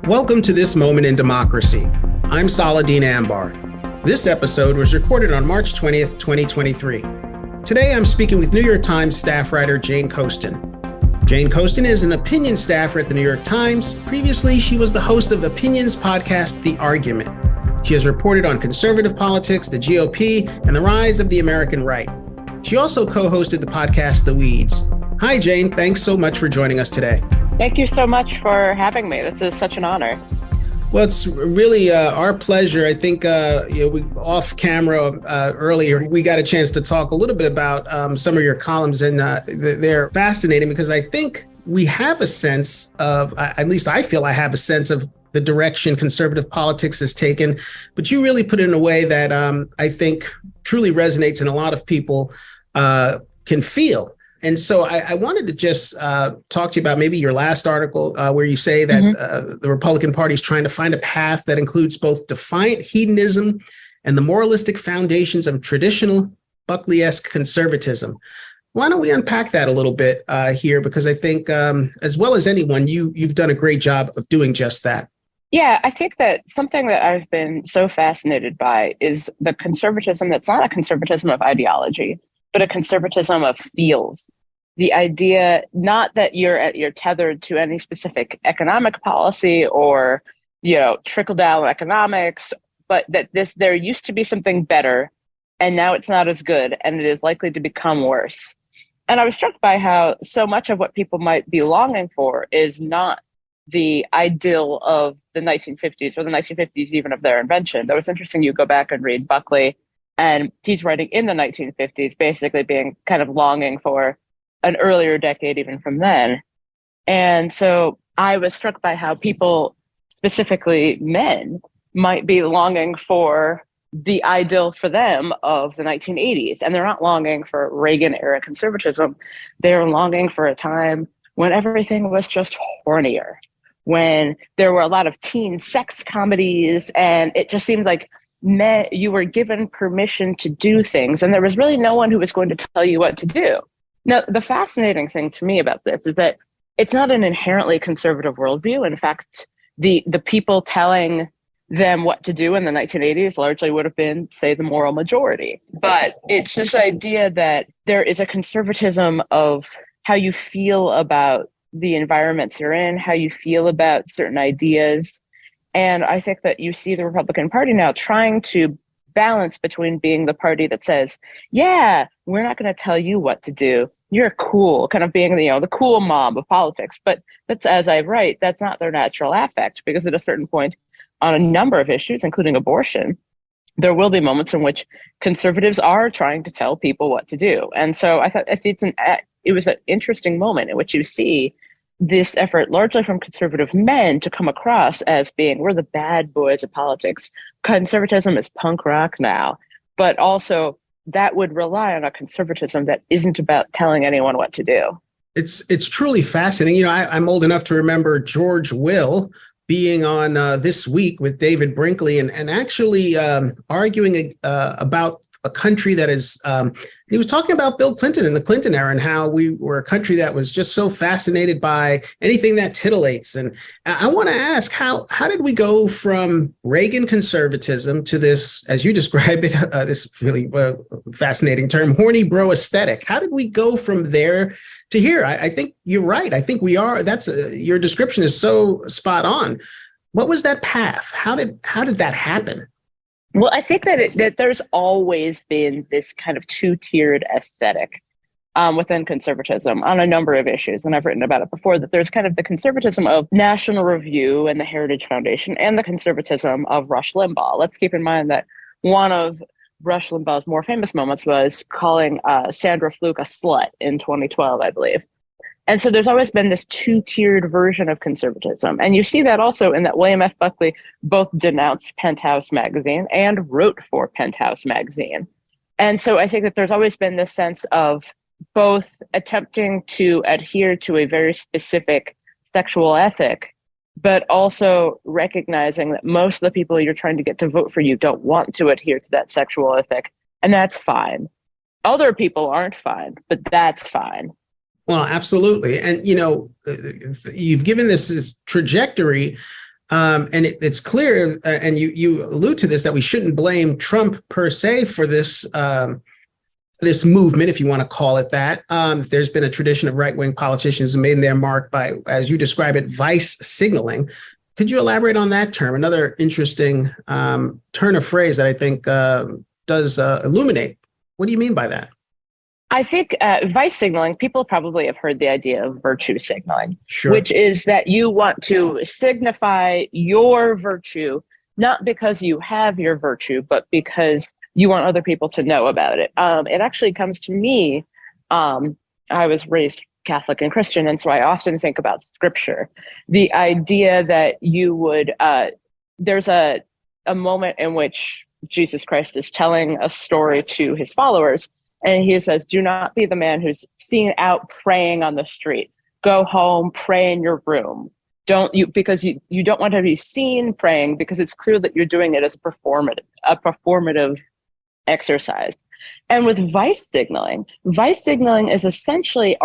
Welcome to This Moment in Democracy. I'm Saladin Ambar. This episode was recorded on March 20th, 2023. Today, I'm speaking with New York Times staff writer Jane Coaston. Jane Coaston is an opinion staffer at the New York Times. Previously, she was the host of Opinion's podcast, The Argument. She has reported on conservative politics, the GOP, and the rise of the American right. She also co-hosted the podcast, The Weeds. Hi, Jane. Thanks so much for joining us today. Thank you so much for having me. This is such an honor. Well, it's really our pleasure. I think we off camera earlier, we got a chance to talk a little bit about some of your columns, and they're fascinating because I think we have a sense of, at least I feel I have a sense of the direction conservative politics has taken, but you really put it in a way that I think truly resonates and a lot of people can feel. And so I wanted to just talk to you about maybe your last article where you say that the Republican Party is trying to find a path that includes both defiant hedonism and the moralistic foundations of traditional Buckley-esque conservatism. Why don't we unpack that a little bit here? Because I think, as well as anyone, you've done a great job of doing just that. Yeah, I think that something that I've been so fascinated by is the conservatism that's not a conservatism of ideology, but a conservatism of feels. The idea, not that you're tethered to any specific economic policy or, trickle down economics, but that there used to be something better and now it's not as good and it is likely to become worse. And I was struck by how so much of what people might be longing for is not the ideal of the 1950s or the 1950s even of their invention. Though it's interesting, you go back and read Buckley, and he's writing in the 1950s, basically being kind of longing for an earlier decade even from then. And so I was struck by how people, specifically men, might be longing for the ideal for them of the 1980s. And they're not longing for Reagan-era conservatism. They're longing for a time when everything was just hornier, when there were a lot of teen sex comedies, and it just seemed like you were given permission to do things, and there was really no one who was going to tell you what to do. Now, the fascinating thing to me about this is that it's not an inherently conservative worldview. In fact, the people telling them what to do in the 1980s largely would have been, say, the moral majority. But it's this idea that there is a conservatism of how you feel about the environments you're in, how you feel about certain ideas. And I think that you see the Republican Party now trying to balance between being the party that says, yeah, we're not going to tell you what to do. You're cool, kind of being the cool mob of politics. But that's, as I write, that's not their natural affect, because at a certain point on a number of issues, including abortion, there will be moments in which conservatives are trying to tell people what to do. And so I thought it was an interesting moment in which you see this effort largely from conservative men to come across as being, we're the bad boys of politics. Conservatism is punk rock now, but also that would rely on a conservatism that isn't about telling anyone what to do. It's truly fascinating. I'm old enough to remember George Will being on This Week with David Brinkley and actually arguing about a country that is, he was talking about Bill Clinton and the Clinton era and how we were a country that was just so fascinated by anything that titillates. And I want to ask, how did we go from Reagan conservatism to this, as you describe it, this really fascinating term, horny bro aesthetic? How did we go from there to here? I think you're right. I think we are. Your description is so spot on. What was that path? How did that happen? Well, I think that there's always been this kind of two-tiered aesthetic within conservatism on a number of issues. And I've written about it before, that there's kind of the conservatism of National Review and the Heritage Foundation and the conservatism of Rush Limbaugh. Let's keep in mind that one of Rush Limbaugh's more famous moments was calling Sandra Fluke a slut in 2012, I believe. And so there's always been this two-tiered version of conservatism. And you see that also in that William F. Buckley both denounced Penthouse magazine and wrote for Penthouse magazine. And so I think that there's always been this sense of both attempting to adhere to a very specific sexual ethic, but also recognizing that most of the people you're trying to get to vote for you don't want to adhere to that sexual ethic. And that's fine. Other people aren't fine, but that's fine. Well, absolutely. And, you've given this trajectory And it's clear, and you allude to this, that we shouldn't blame Trump per se for this this movement, if you want to call it that. There's been a tradition of right-wing politicians who made their mark by, as you describe it, vice signaling. Could you elaborate on that term? Another interesting turn of phrase that I think does illuminate. What do you mean by that? I think vice signaling, people probably have heard the idea of virtue signaling, Sure. which is that you want to signify your virtue, not because you have your virtue, but because you want other people to know about it. It actually comes to me. I was raised Catholic and Christian, and so I often think about scripture. The idea that you would, there's a moment in which Jesus Christ is telling a story to his followers, and he says, do not be the man who's seen out praying on the street. Go home, pray in your room. Because you don't want to be seen praying, because it's clear that you're doing it as a performative exercise. And with vice signaling is essentially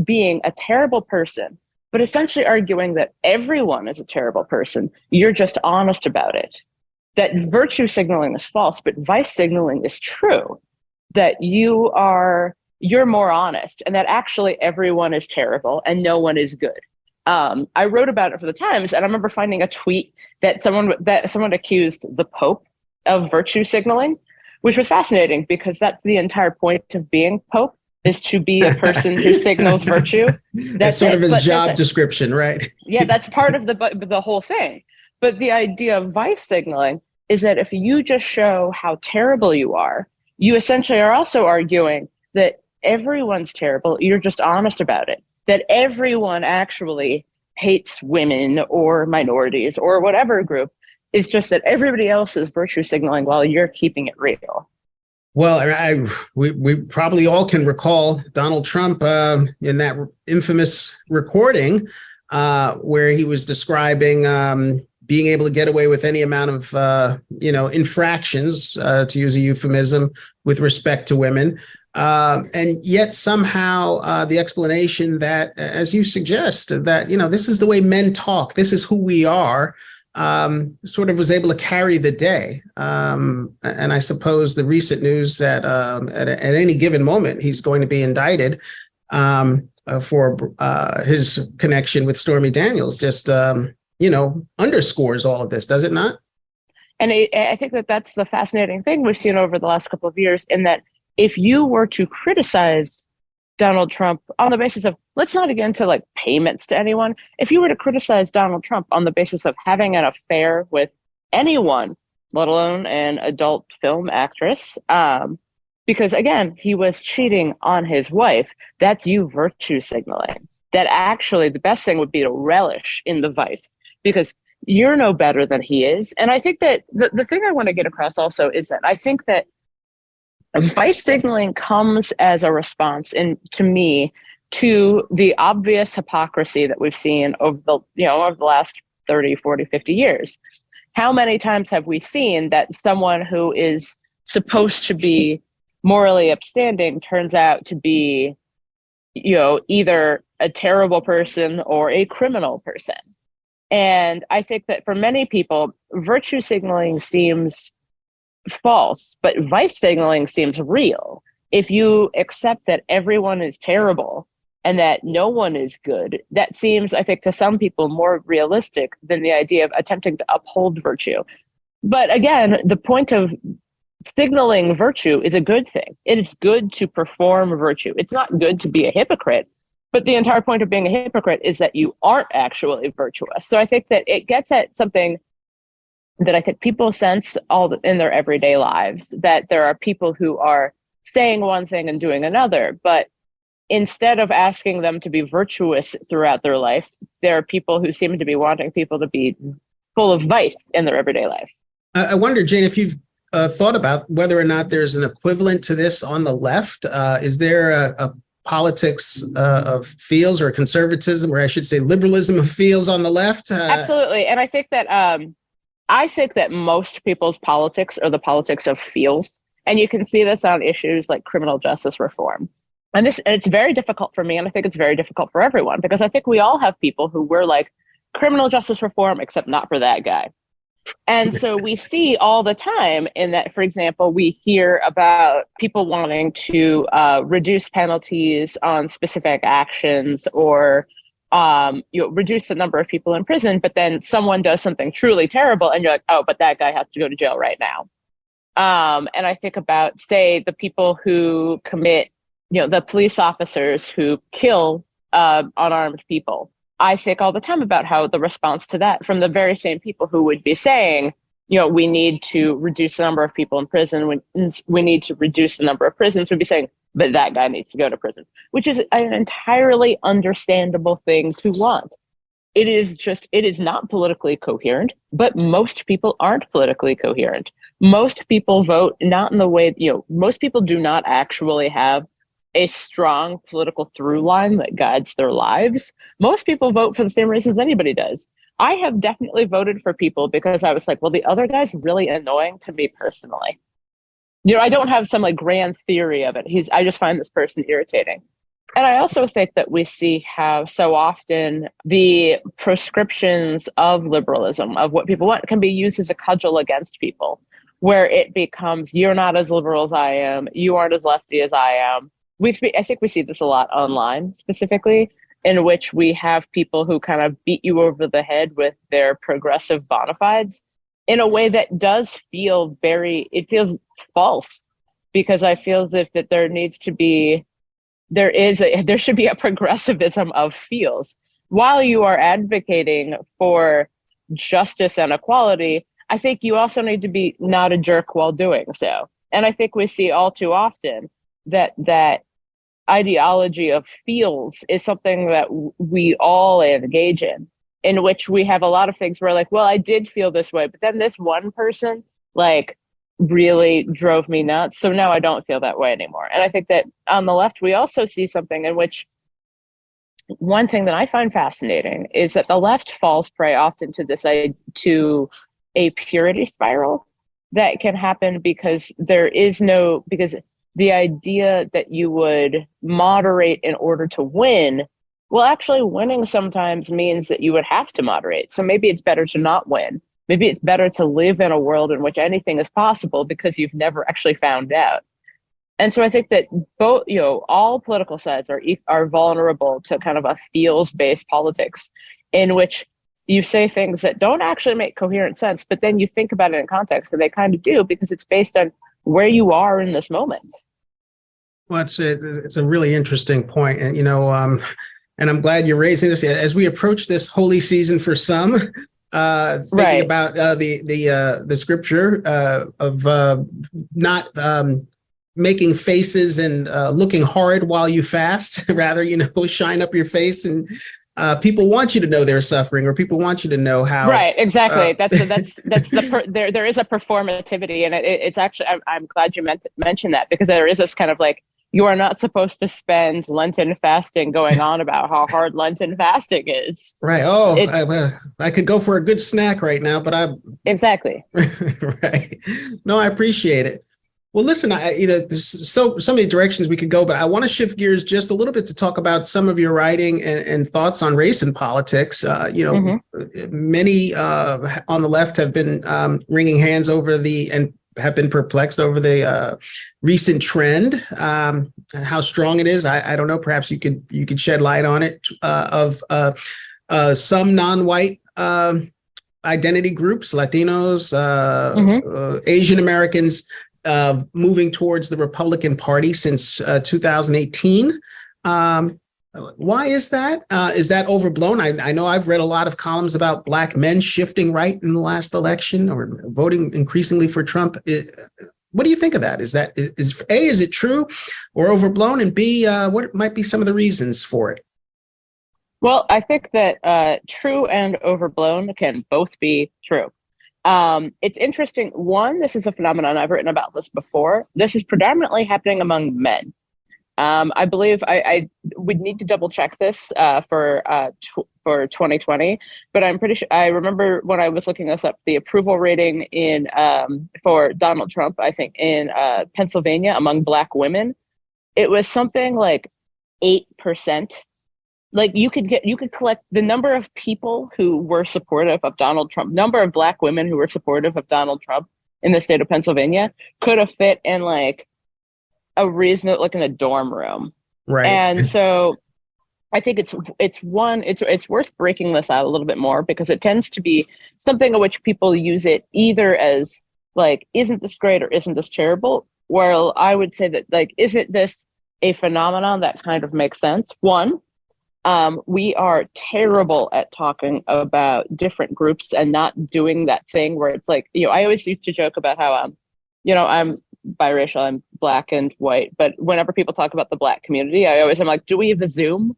being a terrible person, but essentially arguing that everyone is a terrible person. You're just honest about it. That virtue signaling is false, but vice signaling is true. That you're more honest, and that actually everyone is terrible and no one is good. I wrote about it for the Times, and I remember finding a tweet that someone accused the Pope of virtue signaling, which was fascinating, because that's the entire point of being Pope, is to be a person who signals virtue. That's sort of his job description, right? Yeah, that's part of the whole thing. But the idea of vice signaling is that if you just show how terrible you are, you essentially are also arguing that everyone's terrible. You're just honest about it. That everyone actually hates women or minorities or whatever group. It's just that everybody else is virtue signaling while you're keeping it real. Well, we probably all can recall Donald Trump in that infamous recording where he was describing being able to get away with any amount of, infractions, to use a euphemism, with respect to women. And yet somehow the explanation that, as you suggest, that, this is the way men talk, this is who we are, sort of was able to carry the day. And I suppose the recent news that at any given moment, he's going to be indicted for his connection with Stormy Daniels just underscores all of this, does it not? And I think that that's the fascinating thing we've seen over the last couple of years, in that if you were to criticize Donald Trump on the basis of, let's not get into like payments to anyone, if you were to criticize Donald Trump on the basis of having an affair with anyone, let alone an adult film actress, because again, he was cheating on his wife, that's you virtue signaling. That actually the best thing would be to relish in the vice, because you're no better than he is. And I think that the thing I want to get across also is that I think that vice signaling comes as a response, to me, to the obvious hypocrisy that we've seen over the last 30, 40, 50 years. How many times have we seen that someone who is supposed to be morally upstanding turns out to be, either a terrible person or a criminal person? And I think that for many people, virtue signaling seems false, but vice signaling seems real. If you accept that everyone is terrible and that no one is good, that seems, I think, to some people more realistic than the idea of attempting to uphold virtue. But again, the point of signaling virtue is a good thing. It is good to perform virtue. It's not good to be a hypocrite, but the entire point of being a hypocrite is that you aren't actually virtuous. So I think that it gets at something that I think people sense in their everyday lives, that there are people who are saying one thing and doing another, but instead of asking them to be virtuous throughout their life, there are people who seem to be wanting people to be full of vice in their everyday life. I wonder, Jane, if you've thought about whether or not there's an equivalent to this on the left. Is there a politics of feels, or conservatism, or I should say liberalism of feels on the left? Absolutely. And I think that most people's politics are the politics of feels. And you can see this on issues like criminal justice reform. And it's very difficult for me, and I think it's very difficult for everyone, because I think we all have people who we're like, criminal justice reform, except not for that guy. And so we see all the time in that, for example, we hear about people wanting to reduce penalties on specific actions or reduce the number of people in prison, but then someone does something truly terrible and you're like, oh, but that guy has to go to jail right now. And I think about, say, the people who commit, the police officers who kill unarmed people. I think all the time about how the response to that from the very same people who would be saying, we need to reduce the number of people in prison. We need to reduce the number of prisons would be saying, but that guy needs to go to prison, which is an entirely understandable thing to want. It is not politically coherent, but most people aren't politically coherent. Most people vote not in the way, most people do not actually have a strong political through line that guides their lives. Most people vote for the same reasons anybody does. I have definitely voted for people because I was like, well, the other guy's really annoying to me personally. I don't have some like grand theory of it. I just find this person irritating. And I also think that we see how so often the prescriptions of liberalism, of what people want, can be used as a cudgel against people, where it becomes, you're not as liberal as I am, you aren't as lefty as I am. I think we see this a lot online specifically, in which we have people who kind of beat you over the head with their progressive bona fides in a way that does feel it feels false, because I feel that there should be a progressivism of feels. While you are advocating for justice and equality, I think you also need to be not a jerk while doing so. And I think we see all too often that ideology of feels is something that we all engage in which we have a lot of things where like, well, I did feel this way, but then this one person like really drove me nuts. So now I don't feel that way anymore. And I think that on the left, we also see something in which one thing that I find fascinating is that the left falls prey often to a purity spiral that can happen because the idea that you would moderate in order to win, well, actually winning sometimes means that you would have to moderate. So maybe it's better to not win. Maybe it's better to live in a world in which anything is possible because you've never actually found out. And so I think that both, all political sides are vulnerable to kind of a feels-based politics in which you say things that don't actually make coherent sense, but then you think about it in context and they kind of do because it's based on where you are in this moment. Well, it's a really interesting point, and and I'm glad you're raising this as we approach this holy season for some. Thinking about the scripture of not making faces and looking hard while you fast, rather shine up your face, and people want you to know they're suffering, or people want you to know how. Right, exactly. There is a performativity, and it's actually I'm glad you mentioned that, because there is this kind of like, you are not supposed to spend Lenten fasting going on about how hard Lenten fasting is. Right. Oh, I could go for a good snack right now, but exactly. Right. No, I appreciate it. Well, listen, there's so many directions we could go, but I want to shift gears just a little bit to talk about some of your writing and thoughts on race and politics. Many on the left have been wringing hands over and have been perplexed over the recent trend, how strong it is. I don't know. Perhaps you could shed light on it, of some non-white identity groups, Latinos, Asian Americans, moving towards the Republican Party since 2018. Why is that? Is that overblown? I know I've read a lot of columns about Black men shifting right in the last election or voting increasingly for Trump. What do you think of that? Is it true or overblown? And B, what might be some of the reasons for it? Well, I think that true and overblown can both be true. It's interesting. One, this is a phenomenon, I've written about this before. This is predominantly happening among men. I believe I would need to double check this for 2020, but I'm pretty sure I remember when I was looking this up, the approval rating for Donald Trump, I think in Pennsylvania among Black women, it was something like 8%. like you could collect the number of people who were supportive of Donald Trump, number of Black women who were supportive of Donald Trump in the state of Pennsylvania could have fit in like a reasonable, like in a dorm room. Right. And so I think it's worth breaking this out a little bit more, because it tends to be something in which people use it either as like, isn't this great or isn't this terrible? Well, I would say that like, isn't this a phenomenon that kind of makes sense? One, we are terrible at talking about different groups and not doing that thing where it's like, I always used to joke about how I'm biracial, I'm Black and white, but whenever people talk about the Black community, I'm like, do we have a Zoom?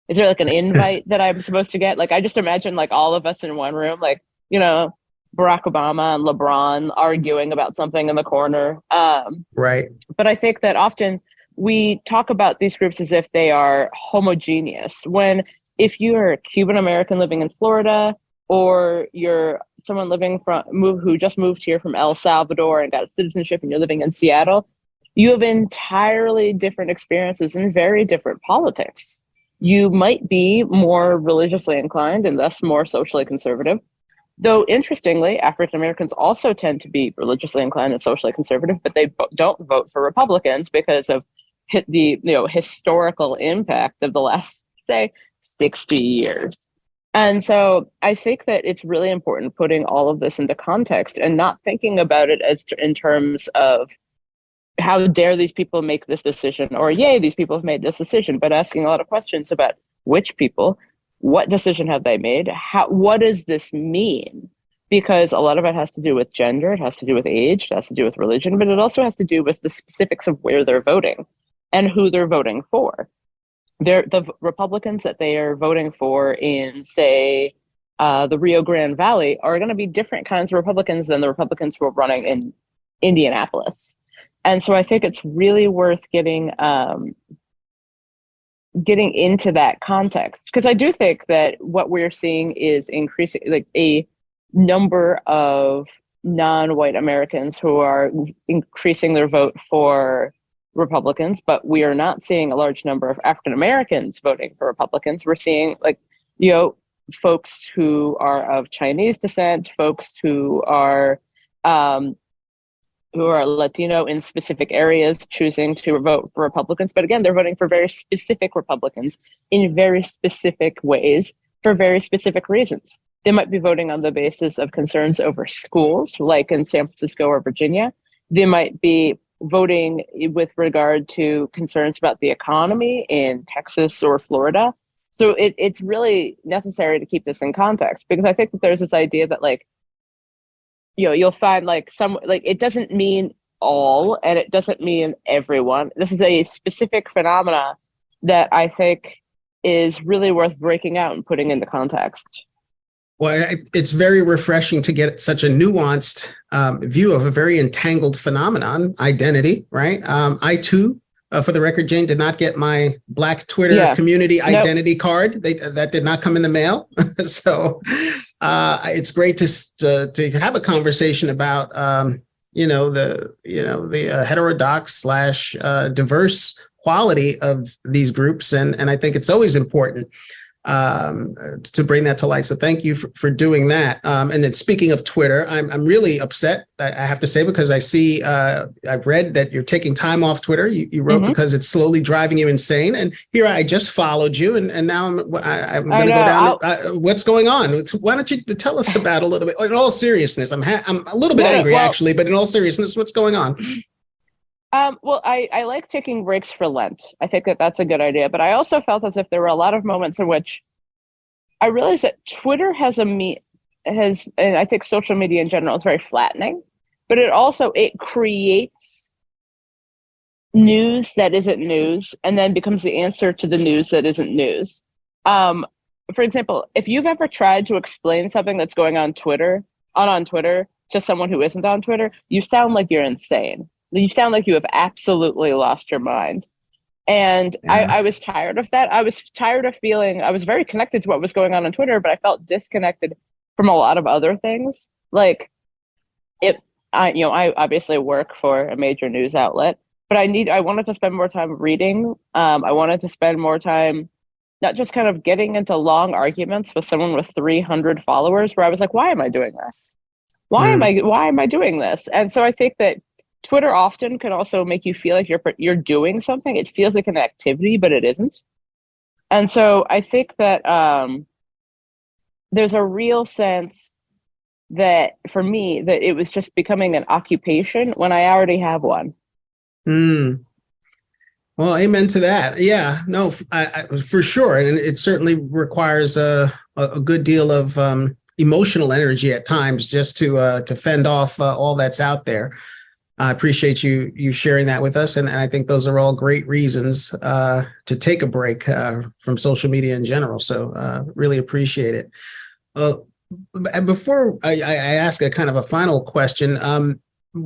Is there like an invite that I'm supposed to get? Like, I just imagine like all of us in one room, like, Barack Obama and LeBron arguing about something in the corner. Right. But I think that often we talk about these groups as if they are homogeneous, when if you're a Cuban American living in Florida, or you're someone who just moved here from El Salvador and got citizenship and you're living in Seattle, you have entirely different experiences and very different politics. You might be more religiously inclined and thus more socially conservative. Though, interestingly, African Americans also tend to be religiously inclined and socially conservative, but they don't vote for Republicans because of the historical impact of the last, say, 60 years. And so I think that it's really important putting all of this into context and not thinking about it as in terms of how dare these people make this decision, or yay, these people have made this decision, but asking a lot of questions about which people, what decision have they made, what does this mean? Because a lot of it has to do with gender, it has to do with age, it has to do with religion, but it also has to do with the specifics of where they're voting and who they're voting for. The Republicans that they are voting for in, say, the Rio Grande Valley are going to be different kinds of Republicans than the Republicans who are running in Indianapolis. And so I think it's really worth getting into that context, because I do think that what we're seeing is increasing, like a number of non-white Americans who are increasing their vote for Republicans, but we are not seeing a large number of African Americans voting for Republicans. We're seeing folks who are of Chinese descent, folks who are Latino in specific areas choosing to vote for Republicans. But again, they're voting for very specific Republicans in very specific ways for very specific reasons. They might be voting on the basis of concerns over schools, like in San Francisco or Virginia. They might be voting with regard to concerns about the economy in Texas or Florida. So it's really necessary to keep this in context, because I think that there's this idea that you'll find it doesn't mean all, and it doesn't mean everyone. This is a specific phenomena that I think is really worth breaking out and putting into context. Well, it's very refreshing to get such a nuanced view of a very entangled phenomenon, identity, right? I too, for the record, Jane, did not get my Black Twitter community identity card. That did not come in the mail. So it's great to have a conversation about the heterodox / diverse quality of these groups, and I think it's always important to bring that to light. So thank you for doing that. And then speaking of Twitter, I'm really upset, I have to say, because I see I've read that you're taking time off Twitter. You wrote because it's slowly driving you insane. And here I just followed you, and now I'm going to go down. What's going on? Why don't you tell us about a little bit? In all seriousness, I'm a little bit angry actually, but in all seriousness, what's going on? Well, I like taking breaks for Lent. I think that that's a good idea. But I also felt as if there were a lot of moments in which I realized that Twitter and I think social media in general is very flattening, but it creates news that isn't news and then becomes the answer to the news that isn't news. For example, if you've ever tried to explain something that's going on Twitter to someone who isn't on Twitter, you sound like you're insane. You sound like you have absolutely lost your mind. And I was tired of that. I was tired of feeling, I was very connected to what was going on Twitter, but I felt disconnected from a lot of other things. I obviously work for a major news outlet, but I wanted to spend more time reading. I wanted to spend more time not just kind of getting into long arguments with someone with 300 followers where I was like, why am I doing this? Why am I doing this? And so I think that Twitter often can also make you feel like you're doing something. It feels like an activity, but it isn't. And so I think that there's a real sense that for me that it was just becoming an occupation when I already have one. Mm. Well, amen to that. Yeah, no, for sure. And it certainly requires a good deal of emotional energy at times just to fend off all that's out there. I appreciate you sharing that with us. And I think those are all great reasons to take a break from social media in general. So really appreciate it. Before I ask a kind of a final question,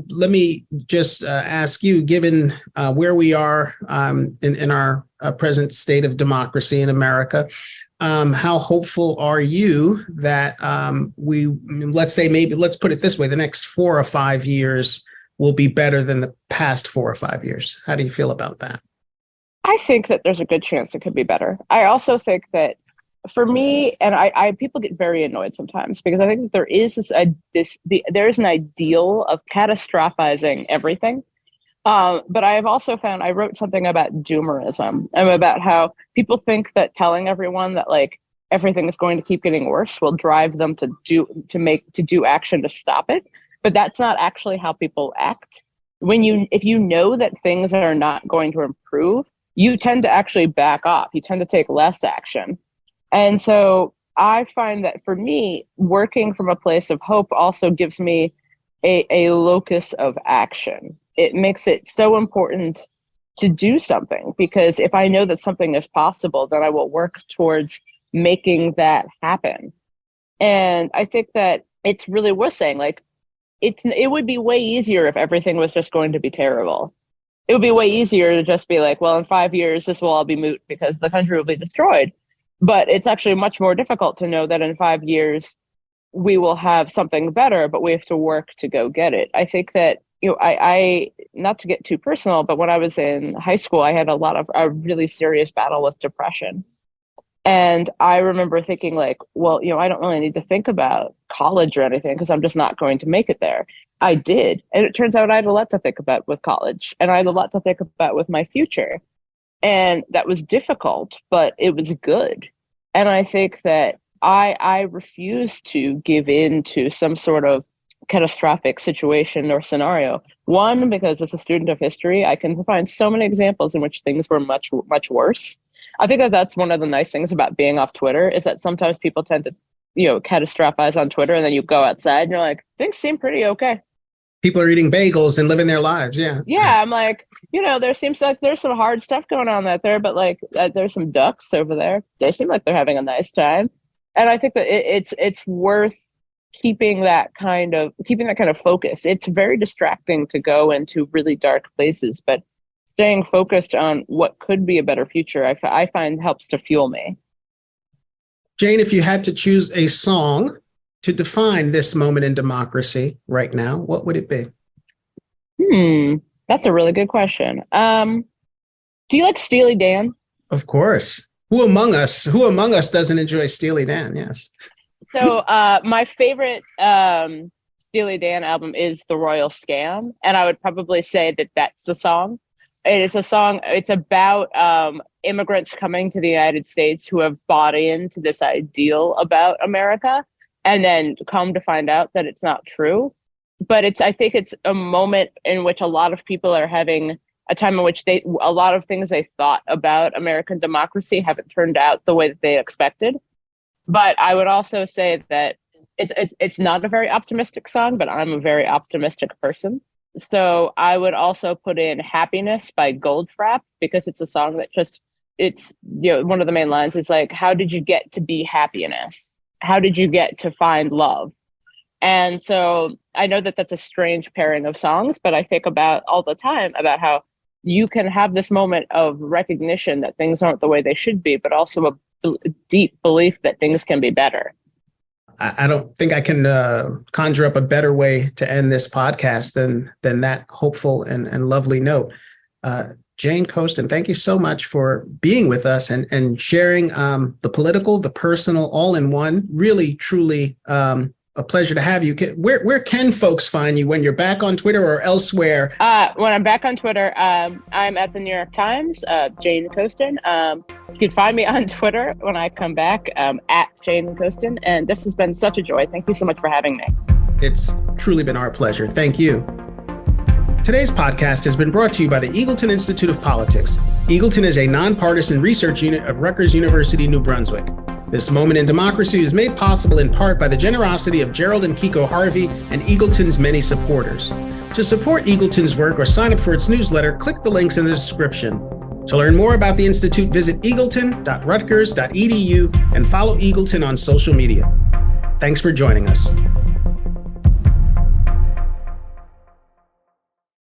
let me just ask you, given where we are in our present state of democracy in America, how hopeful are you that let's say, maybe let's put it this way, the next 4 or 5 years will be better than the past 4 or 5 years? How do you feel about that? I think that there's a good chance it could be better. I also think that for me, and I people get very annoyed sometimes because I think that there is there's an ideal of catastrophizing everything. But I have also found, I wrote something about doomerism and about how people think that telling everyone that like everything is going to keep getting worse will drive them to do action to stop it. But that's not actually how people act. If you know that things are not going to improve, you tend to actually back off. You tend to take less action. And so I find that for me, working from a place of hope also gives me a locus of action. It makes it so important to do something, because if I know that something is possible, then I will work towards making that happen. And I think that it's really worth saying, like, it would be way easier if everything was just going to be terrible. It would be way easier to just be like, well, in 5 years, this will all be moot because the country will be destroyed. But it's actually much more difficult to know that in 5 years, we will have something better, but we have to work to go get it. I think that, I not to get too personal, but when I was in high school, I had a really serious battle with depression. And I remember thinking like, well, I don't really need to think about college or anything because I'm just not going to make it there. I did. And it turns out I had a lot to think about with college, and I had a lot to think about with my future. And that was difficult, but it was good. And I think that I refuse to give in to some sort of catastrophic situation or scenario. One, because as a student of history, I can find so many examples in which things were much, much worse. I think that that's one of the nice things about being off Twitter, is that sometimes people tend to, catastrophize on Twitter, and then you go outside and you're like, things seem pretty okay. People are eating bagels and living their lives. Yeah. Yeah. I'm like, there seems like there's some hard stuff going on out there, but like there's some ducks over there. They seem like they're having a nice time. And I think that it's worth keeping that kind of focus. It's very distracting to go into really dark places, but staying focused on what could be a better future, I find helps to fuel me. Jane, if you had to choose a song to define this moment in democracy right now, what would it be? That's a really good question. Do you like Steely Dan? Of course. Who among us doesn't enjoy Steely Dan? Yes. So my favorite Steely Dan album is The Royal Scam, and I would probably say that that's the song. It's a song. It's about immigrants coming to the United States who have bought into this ideal about America, and then come to find out that it's not true. But I think it's a moment in which a lot of people are having a time in which a lot of things they thought about American democracy haven't turned out the way that they expected. But I would also say that it's not a very optimistic song, but I'm a very optimistic person. So I would also put in Happiness by Goldfrapp, because it's a song that it's one of the main lines is like, how did you get to be happiness? How did you get to find love? And so I know that that's a strange pairing of songs, but I think about all the time about how you can have this moment of recognition that things aren't the way they should be, but also a deep belief that things can be better. I don't think I can conjure up a better way to end this podcast than that hopeful and lovely note. Jane Coaston, thank you so much for being with us and sharing the political, the personal, all in one. Really, truly a pleasure to have you. Where can folks find you when you're back on Twitter or elsewhere? When I'm back on Twitter, I'm at the New York Times, Jane Coaston. You can find me on Twitter when I come back, at Jane Coaston. And this has been such a joy. Thank you so much for having me. It's truly been our pleasure. Thank you. Today's podcast has been brought to you by the Eagleton Institute of Politics. Eagleton is a nonpartisan research unit of Rutgers University, New Brunswick. This moment in democracy is made possible in part by the generosity of Gerald and Kiko Harvey and Eagleton's many supporters. To support Eagleton's work or sign up for its newsletter, click the links in the description. To learn more about the Institute, visit eagleton.rutgers.edu and follow Eagleton on social media. Thanks for joining us.